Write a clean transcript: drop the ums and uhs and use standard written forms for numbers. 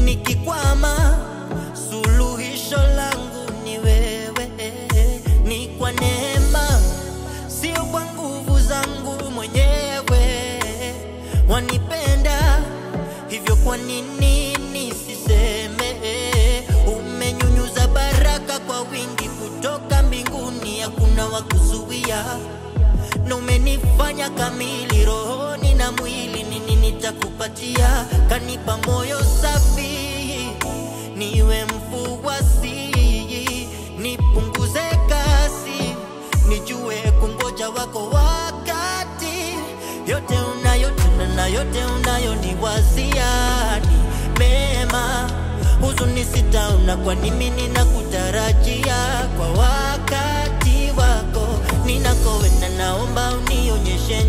nikikwama suluhisho langu ni wewe. Ni kwa neema, sio kwa nguvu zangu mwenyewe. Wanipenda hivyo, kwa nini nisiseme? Umenyunyuza baraka kwa wingi kutoka mbinguni, hakuna wa kuzuia. Na umenifanya kamili rohoni na mwili, nini nitakupatia? Kanipa moyo safi, niwe mfuasi, nipunguze kasi, nijue kungoja wako wakati. Yote unayotenda na yote unayoniwazia ni mema. Huzuni sitaona, kwani mimi ninakutarajia. Kwa wakati wako ninakoenda, naomba unionyeshe